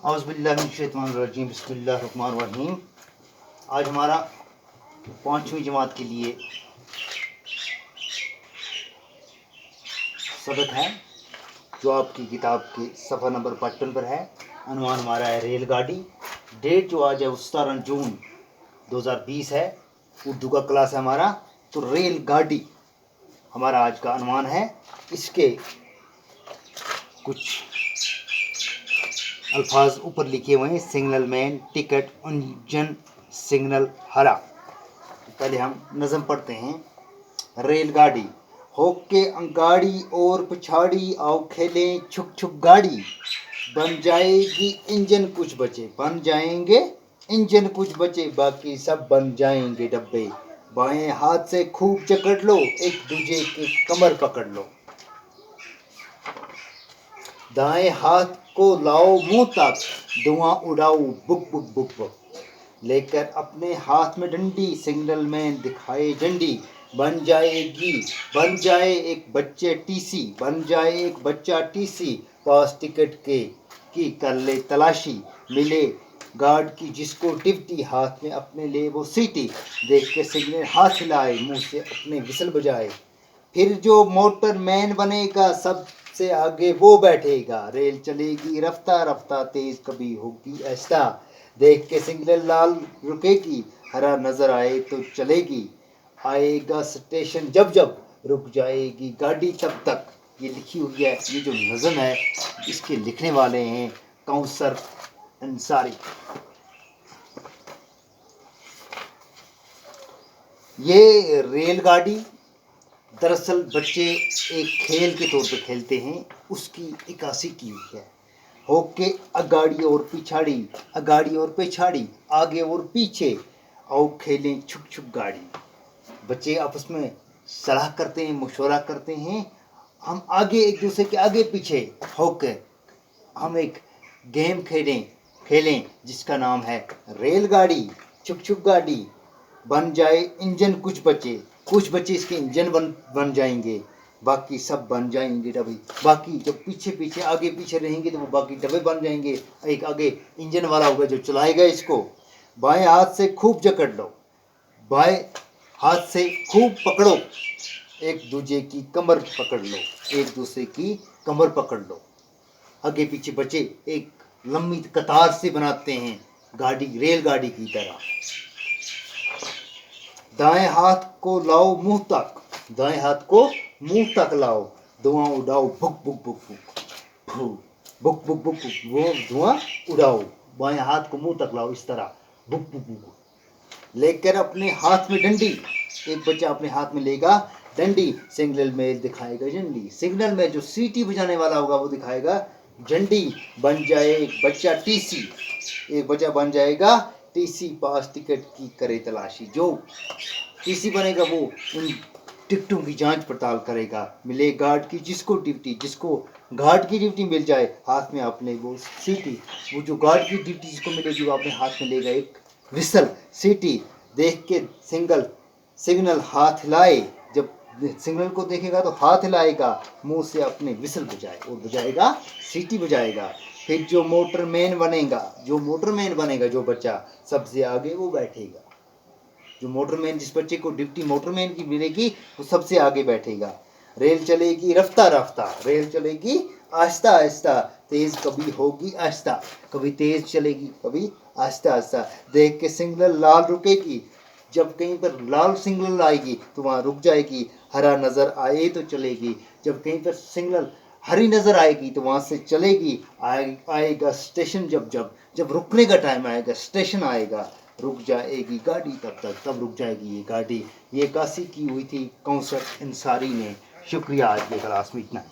औज़ुबिल्लाहिमिनश्शैतानिर्रजीम बिस्मिल्लाहिर्रहमानिर्रहीम। आज हमारा 5वीं जमात के लिए सबक है जो आपकी किताब के सफ़ा नंबर 55 पर है। अनुमान हमारा है रेलगाड़ी। डेट जो आज है वो 17 जून 2020 है। उर्दू का क्लास है हमारा। तो रेलगाड़ी हमारा आज का अनुमान है। इसके कुछ अल्फाज ऊपर लिखे हुए हैं। Signal man, ticket, engine, signal, हरा। पहले हम नज़म पढ़ते हैं। रेलगाड़ी होके अंगाड़ी और पिछाड़ी आओ खेलें छुप छुप गाड़ी। बन जाएगी इंजन कुछ बचे, बन जाएंगे इंजन कुछ बचे, बाकी सब बन जाएंगे डब्बे। बाएं हाथ से खूब जकड़ लो, एक दूजे की कमर पकड़ लो। दाएं हाथ को लाओ मुंह तक, धुआं उड़ाओ बुक बुक बुक बुक। लेकर अपने हाथ में डंडी, सिग्नल मैन दिखाए झंडी। बन जाए एक बच्चे टीसी, बन जाए एक बच्चा टीसी। पास टिकट के की कर ले तलाशी, मिले गार्ड की जिसको ड्यूटी, हाथ में अपने ले वो सीटी। देख के सिग्नल हाथ हिलाए, मुंह से अपने विसल बजाए। फिर जो मोटर मैन बनेगा सबसे आगे वो बैठेगा। रेल चलेगी रफ्ता रफ्ता, तेज कभी होगी ऐसा। देख के सिग्नल लाल रुकेगी, हरा नजर आए तो चलेगी। आएगा स्टेशन जब जब, रुक जाएगी गाड़ी तब तक। ये लिखी हुई है, ये जो नज़म है इसके लिखने वाले हैं कौसर अंसारी। ये रेलगाड़ी दरअसल बच्चे एक खेल के तौर पर खेलते हैं, उसकी इक्कासी की हुई है। होके अगाड़ी और पिछाड़ी, अगाड़ी और पिछाड़ी, आगे और पीछे, आओ खेलें छुप छुप गाड़ी। बच्चे आपस में सलाह करते हैं, मशवरा करते हैं। हम आगे एक दूसरे के आगे पीछे होकर हम एक गेम खेलें जिसका नाम है रेलगाड़ी छुप छुप गाड़ी। बन जाए इंजन कुछ बचे इसके इंजन बन जाएंगे, बाकी सब बन जाएंगे डब्बे। बाकी जब पीछे आगे पीछे रहेंगे तो वो बाकी डब्बे बन जाएंगे। एक आगे इंजन वाला होगा जो चलाएगा इसको। बाएं हाथ से खूब जकड़ लो, बाएं हाथ से खूब पकड़ो, एक दूसरे की कमर पकड़ लो, एक दूसरे की कमर पकड़ लो। आगे पीछे बच्चे एक लंबी कतार से बनाते हैं गाड़ी, रेलगाड़ी की तरह। दाएं हाथ को लाओ मुंह तक, दाएं हाथ को मुंह तक लाओ, धुआं उड़ाओ book book book book book book book, वो धुआं उड़ाओ। बाएं हाथ को मुंह तक लाओ इस तरह, बुक बुक बुक। लेकर अपने हाथ में डंडी, एक बच्चा अपने हाथ में लेगा डंडी। सिग्नल में दिखाएगा झंडी, सिग्नल में जो सीटी बजाने वाला होगा वो दिखाएगा झंडी। बन जाए एक बच्चा टीसी, एक बच्चा बन जाएगा टीसी। पास टिकट की करे तलाशी, जो टीसी बनेगा वो उन टिकटों की जांच पड़ताल करेगा। मिले गार्ड की जिसको ड्यूटी, जिसको गार्ड की ड्यूटी मिल जाए, हाथ में अपने वो सीटी। वो जो गार्ड की ड्यूटी जिसको मिलेगी वो अपने हाथ में लेगा एक विसल सीटी। देख के सिग्नल हाथ हिलाए, जब सिग्नल को देखेगा तो हाथ हिलाएगा, मुंह से अपने विसल बजाए और बजाएगा सीटी बजाएगा। फिर जो मोटरमैन बनेगा जो बच्चा सबसे आगे वो बैठेगा। जो मोटरमैन, जिस बच्चे को ड्यूटी मोटरमैन की मिलेगी वो सबसे आगे बैठेगा। रेल चलेगी रफ्ता रफ्ता, रेल चलेगी आहिस्ता आहिस्ता, तेज कभी होगी आहिस्ता, कभी तेज चलेगी कभी आहिस्ता आहिस्ता। देख के सिग्नल लाल रुकेगी, जब कहीं पर लाल सिग्नल आएगी तो वहाँ रुक जाएगी। हरा नज़र आए तो चलेगी, जब कहीं पर सिग्नल हरी नज़र आएगी तो वहाँ से चलेगी। आएगा स्टेशन जब रुकने का टाइम आएगा, स्टेशन आएगा, रुक जाएगी गाड़ी तब रुक जाएगी ये गाड़ी। ये कासी की हुई थी कौसर अंसारी ने। शुक्रिया, आज के क्लास में इतना।